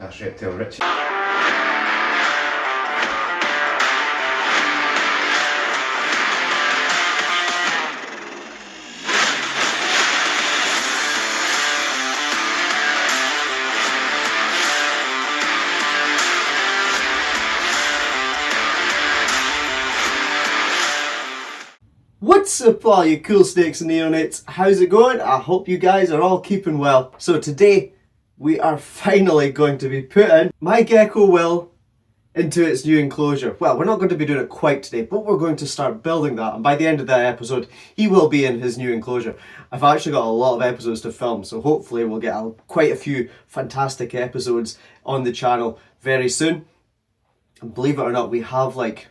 That's Reptile Richard. What's up all you cool snakes and neonates? How's it going? I hope you guys are all keeping well. So today we are finally going to be putting my gecko Will into its new enclosure. Well, we're not going to be doing it quite today, but we're going to start building that, and by the end of that episode he will be in his new enclosure. I've actually got a lot of episodes to film, so hopefully we'll get quite a few fantastic episodes on the channel very soon. And believe it or not, we have like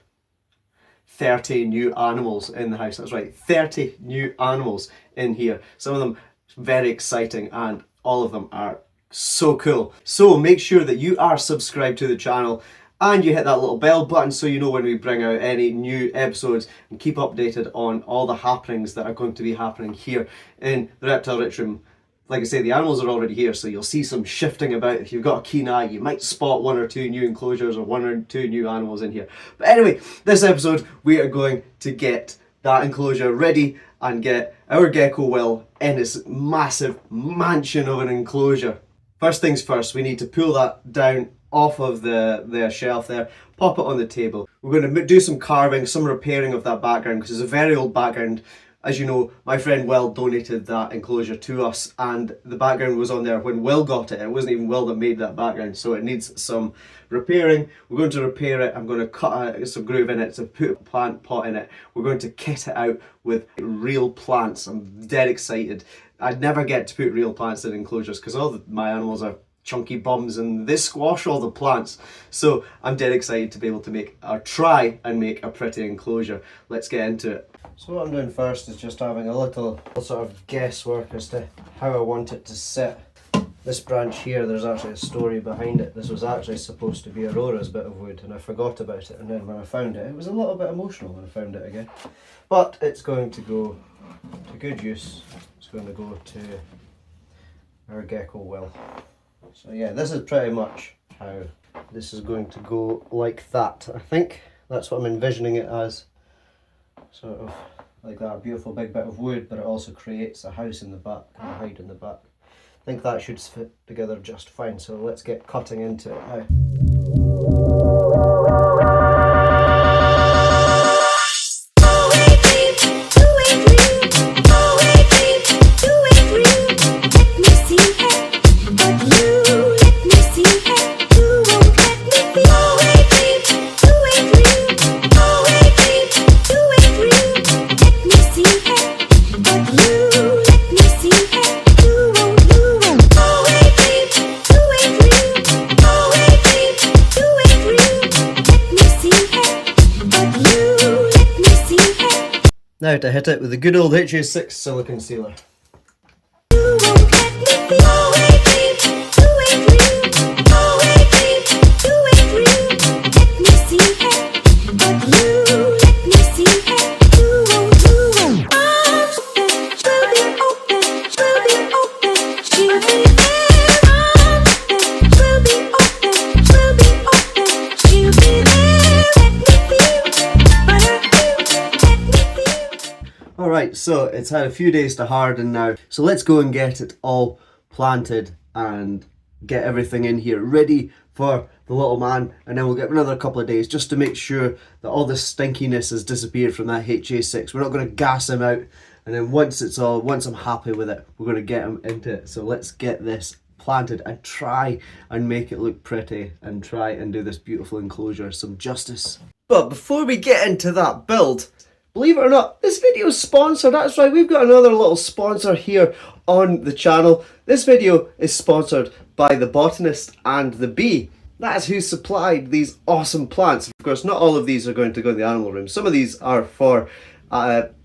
30 new animals in the house. That's right, 30 new animals in here. Some of them very exciting and all of them are so cool. So make sure that you are subscribed to the channel and you hit that little bell button so you know when we bring out any new episodes, and keep updated on all the happenings that are going to be happening here in the Reptile Rich Room. Like I say, the animals are already here, so you'll see some shifting about. If you've got a keen eye, you might spot one or two new enclosures or one or two new animals in here. But anyway, this episode, we are going to get that enclosure ready and get our gecko Will in its massive mansion of an enclosure. First things first, we need to pull that down off of the shelf there, pop it on the table. We're going to do some carving, some repairing of that background, because it's a very old background. As you know, my friend Will donated that enclosure to us, and the background was on there when Will got it. It wasn't even Will that made that background, so it needs some repairing. We're going to repair it. I'm going to cut some groove in it to put a plant pot in it. We're going to kit it out with real plants. I'm dead excited. I never get to put real plants in enclosures because my animals are chunky bums and they squash all the plants. So I'm dead excited to be able to try and make a pretty enclosure. Let's get into it. So what I'm doing first is just having a little sort of guesswork as to how I want it to sit. This branch here, there's actually a story behind it. This was actually supposed to be Aurora's bit of wood and I forgot about it, and then when I found it, it was a little bit emotional when I found it again. But it's going to go to good use. It's going to go to our gecko Will. So yeah, this is pretty much how this is going to go, like that. I think that's what I'm envisioning it as. Sort of like that, a beautiful big bit of wood, but it also creates a house in the back and a hide in the back. I think that should fit together just fine, so let's get cutting into it now. Now to hit it with the good old HA6 silicone sealer. Alright, so it's had a few days to harden now, so let's go and get it all planted and get everything in here ready for the little man, and then we'll get another couple of days just to make sure that all the stinkiness has disappeared from that HA6. We're not going to gas him out, and then once I'm happy with it, we're going to get him into it. So let's get this planted and try and make it look pretty and try and do this beautiful enclosure some justice. But before we get into that build, believe it or not, this video is sponsored. That's right, we've got another little sponsor here on the channel. This video is sponsored by the botanist and the bee. That's who supplied these awesome plants. Of course, not all of these are going to go in the animal room. Some of these are for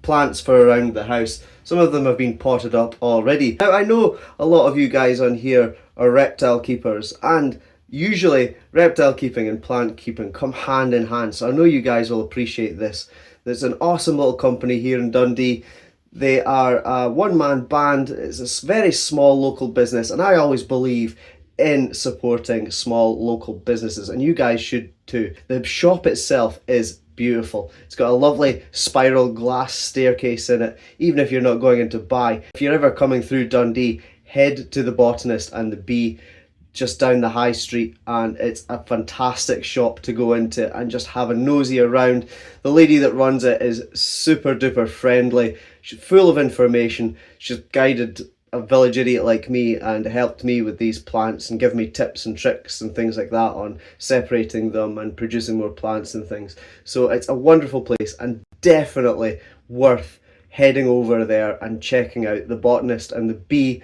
plants for around the house. Some of them have been potted up already. Now, I know a lot of you guys on here are reptile keepers, and usually reptile keeping and plant keeping come hand in hand. So I know you guys will appreciate this. There's an awesome little company here in Dundee. They are a one-man band. It's a very small local business, and I always believe in supporting small local businesses, and you guys should too. The shop itself is beautiful. It's got a lovely spiral glass staircase in it, even if you're not going in to buy. If you're ever coming through Dundee, head to the Botanist and the Bee just down the high street, and it's a fantastic shop to go into and just have a nosy around. The lady that runs it is super duper friendly. She's full of information. She's guided a village idiot like me and helped me with these plants and give me tips and tricks and things like that on separating them and producing more plants and things. So it's a wonderful place and definitely worth heading over there and checking out the Botanist and the Bee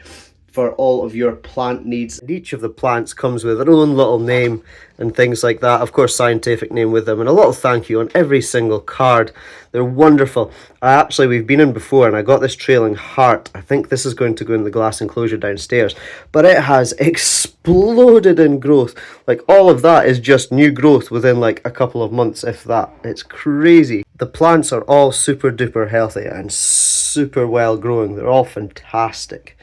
for all of your plant needs. And each of the plants comes with their own little name and things like that. Of course, scientific name with them, and a little thank you on every single card. They're wonderful. We've been in before and I got this trailing heart. I think this is going to go in the glass enclosure downstairs, but it has exploded in growth. Like, all of that is just new growth within like a couple of months, if that. It's crazy. The plants are all super duper healthy and super well growing. They're all fantastic.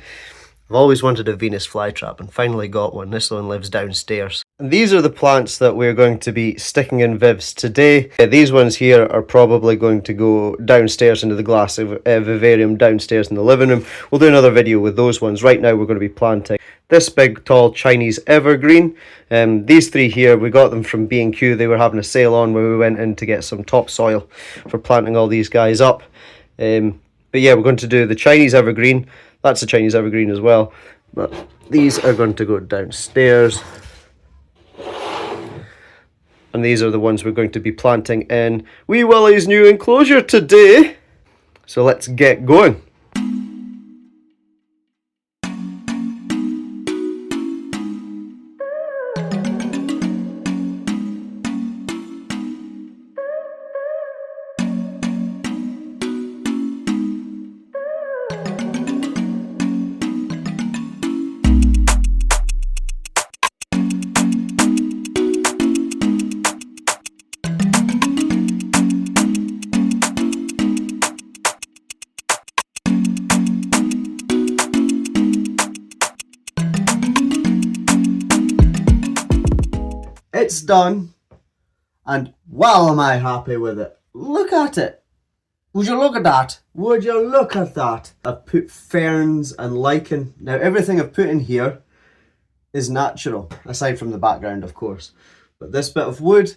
I've always wanted a Venus flytrap and finally got one. This one lives downstairs. And these are the plants that we're going to be sticking in vivs today. These ones here are probably going to go downstairs into the glass vivarium downstairs in the living room. We'll do another video with those ones. Right now we're going to be planting this big tall Chinese evergreen. These three here, we got them from B&Q. They were having a sale on when we went in to get some topsoil for planting all these guys up. But yeah, we're going to do the Chinese evergreen. That's a Chinese evergreen as well, but these are going to go downstairs. And these are the ones we're going to be planting in Wee Willie's new enclosure today. So let's get going. It's done, and wow, am I happy with it. Look at it. Would you look at that? Would you look at that? I've put ferns and lichen. Now, everything I've put in here is natural, aside from the background, of course. But this bit of wood,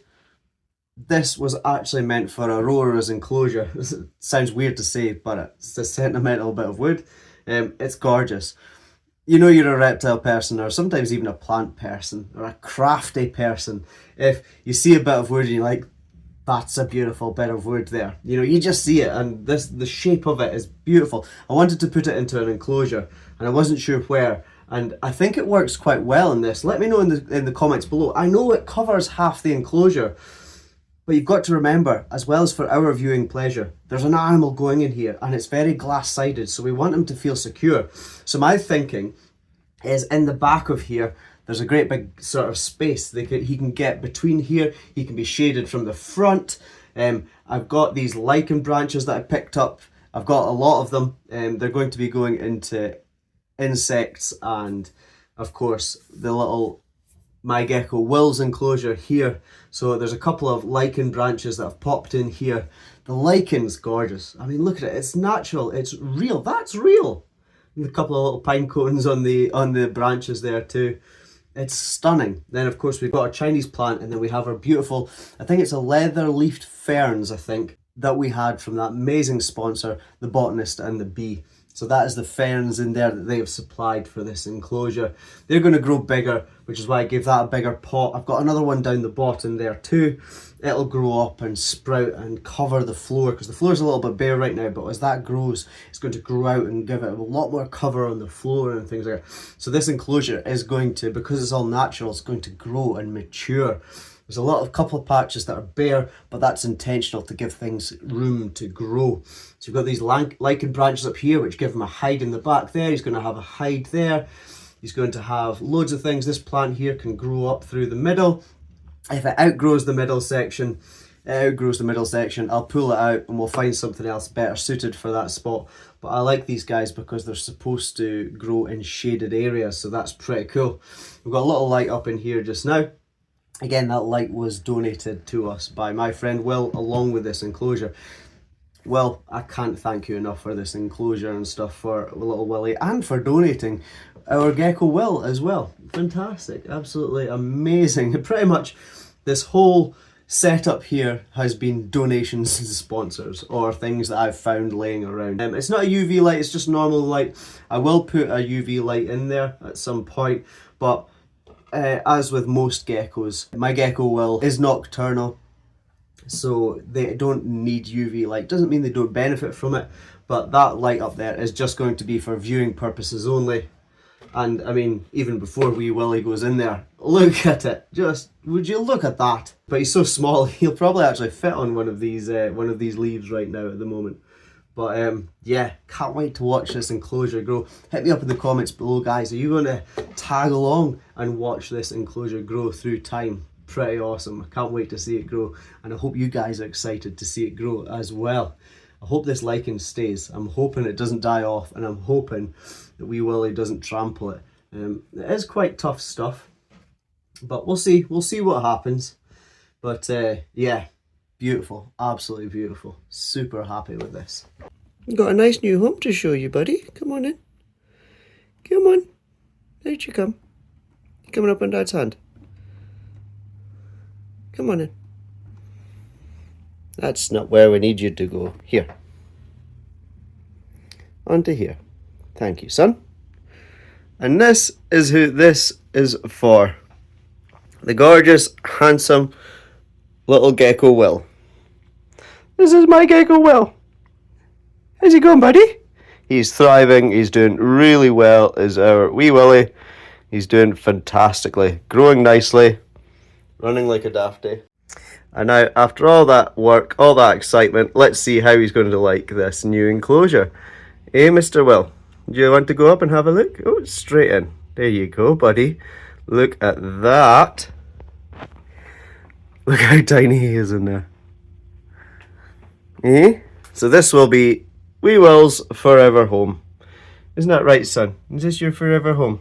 this was actually meant for Aurora's enclosure. It sounds weird to say, but it's a sentimental bit of wood. It's gorgeous. You know you're a reptile person, or sometimes even a plant person, or a crafty person, if you see a bit of wood and you're like, that's a beautiful bit of wood there. You know, you just see it, and the shape of it is beautiful. I wanted to put it into an enclosure, and I wasn't sure where, and I think it works quite well in this. Let me know in the comments below. I know it covers half the enclosure, but you've got to remember, as well as for our viewing pleasure, there's an animal going in here and it's very glass-sided, so we want him to feel secure. So my thinking is in the back of here, there's a great big sort of space he can get between here. He can be shaded from the front. I've got these lichen branches that I picked up. I've got a lot of them. They're going to be going into insects and, of course, the little My Gecko Will's enclosure here. So there's a couple of lichen branches that have popped in here. The lichen's gorgeous. I mean, look at it. It's natural. It's real. That's real. And a couple of little pine cones on the branches there too. It's stunning. Then, of course, we've got a Chinese plant, and then we have our beautiful, I think it's a leather-leafed ferns, I think, that we had from that amazing sponsor, the Botanist and the Bee. So that is the ferns in there that they have supplied for this enclosure. They're going to grow bigger, which is why I gave that a bigger pot. I've got another one down the bottom there too. It'll grow up and sprout and cover the floor, because the floor is a little bit bare right now, but as that grows, it's going to grow out and give it a lot more cover on the floor and things like that. So this enclosure is going to, because it's all natural, it's going to grow and mature. There's a couple of patches that are bare, but that's intentional to give things room to grow. So you've got these lichen branches up here, which give him a hide in the back there. He's going to have a hide there. He's going to have loads of things. This plant here can grow up through the middle. If it outgrows the middle section, it outgrows the middle section, I'll pull it out and we'll find something else better suited for that spot. But I like these guys because they're supposed to grow in shaded areas, so that's pretty cool. We've got a little light up in here just now. Again, that light was donated to us by my friend Will, along with this enclosure. Well, I can't thank you enough for this enclosure and stuff for little Willie, and for donating our gecko Will as well. Fantastic, absolutely amazing. Pretty much this whole setup here has been donations to sponsors or things that I've found laying around. It's not a UV light, it's just normal light. I will put a UV light in there at some point, but as with most geckos, my gecko Will is nocturnal, so they don't need UV light. Doesn't mean they don't benefit from it, but that light up there is just going to be for viewing purposes only. And I mean, even before wee Willie goes in there, look at it. Just, would you look at that? But he's so small, he'll probably actually fit on one of these leaves right now at the moment. But yeah, can't wait to watch this enclosure grow. Hit me up in the comments below, guys. Are you going to tag along and watch this enclosure grow through time? Pretty awesome. I can't wait to see it grow. And I hope you guys are excited to see it grow as well. I hope this lichen stays. I'm hoping it doesn't die off, and I'm hoping that wee Willie doesn't trample it. It is quite tough stuff, but we'll see. We'll see what happens. But yeah, beautiful. Absolutely beautiful. Super happy with this. Got a nice new home to show you, buddy. Come on in. Come on. Out you come. You coming up on Dad's hand? Come on in. That's not where we need you to go. Here. Onto here. Thank you, son. And this is who this is for. The gorgeous, handsome little gecko Will. This is my gecko Will. How's he going, buddy? He's thriving. He's doing really well. Is our wee Willie. He's doing fantastically. Growing nicely. Running like a dafty. And now, after all that work, all that excitement, let's see how he's going to like this new enclosure. Hey, Mr. Will, do you want to go up and have a look? Oh, straight in. There you go, buddy. Look at that. Look how tiny he is in there. Eh? So this will be wee Will's forever home. Isn't that right, son? Is this your forever home?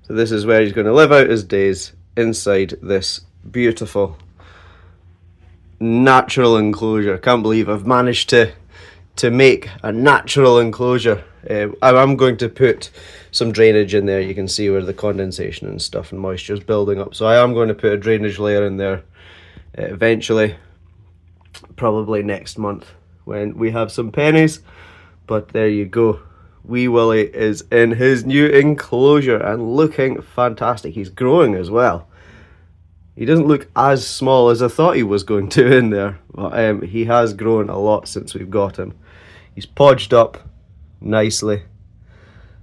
So this is where he's going to live out his days, inside this beautiful natural enclosure. Can't believe I've managed to make a natural enclosure. I'm going to put some drainage in there. You can see where the condensation and stuff and moisture is building up. So I am going to put a drainage layer in there eventually, probably next month when we have some pennies. But there you go. Wee Willie is in his new enclosure and looking fantastic. He's growing as well. He doesn't look as small as I thought he was going to in there, but he has grown a lot since we've got him. He's podged up nicely.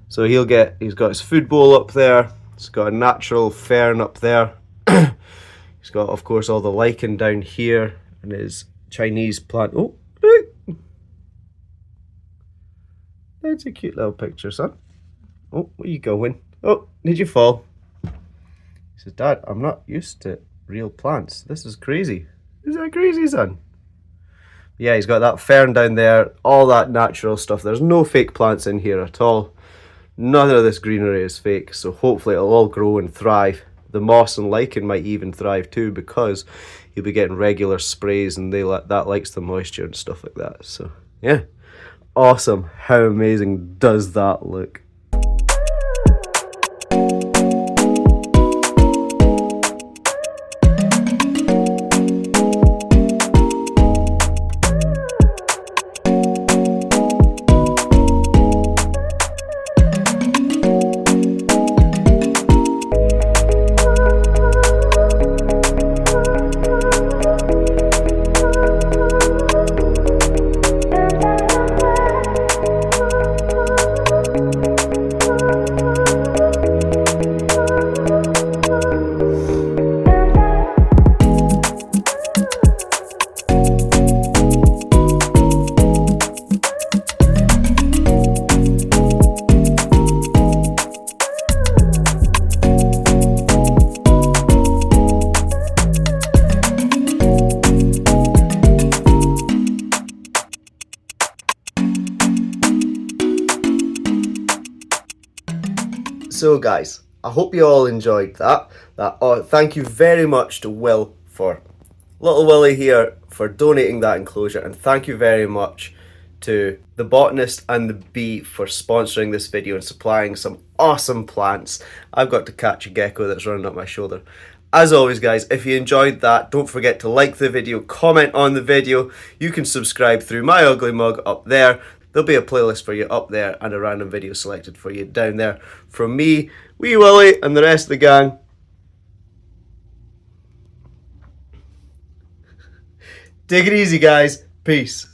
So he's got his food bowl up there. He's got a natural fern up there. He's got, of course, all the lichen down here and his Chinese plant. Oh, look. That's a cute little picture, son. Oh, where are you going? Oh, did you fall? He says, Dad, I'm not used to real plants. This is crazy. Is that crazy, son? Yeah, he's got that fern down there, all that natural stuff. There's no fake plants in here at all. None of this greenery is fake, so hopefully it'll all grow and thrive. The moss and lichen might even thrive too, because you'll be getting regular sprays and that likes the moisture and stuff like that. So, yeah. Awesome. How amazing does that look? So guys, I hope you all enjoyed that. Thank you very much to Will for little Willie here for donating that enclosure, and thank you very much to the botanist and the bee for sponsoring this video and supplying some awesome plants. I've got to catch a gecko that's running up my shoulder. As always guys, if you enjoyed that, don't forget to like the video, comment on the video. You can subscribe through my ugly mug up there. There'll be a playlist for you up there and a random video selected for you down there. From me, wee Willie, and the rest of the gang. Take it easy guys. Peace.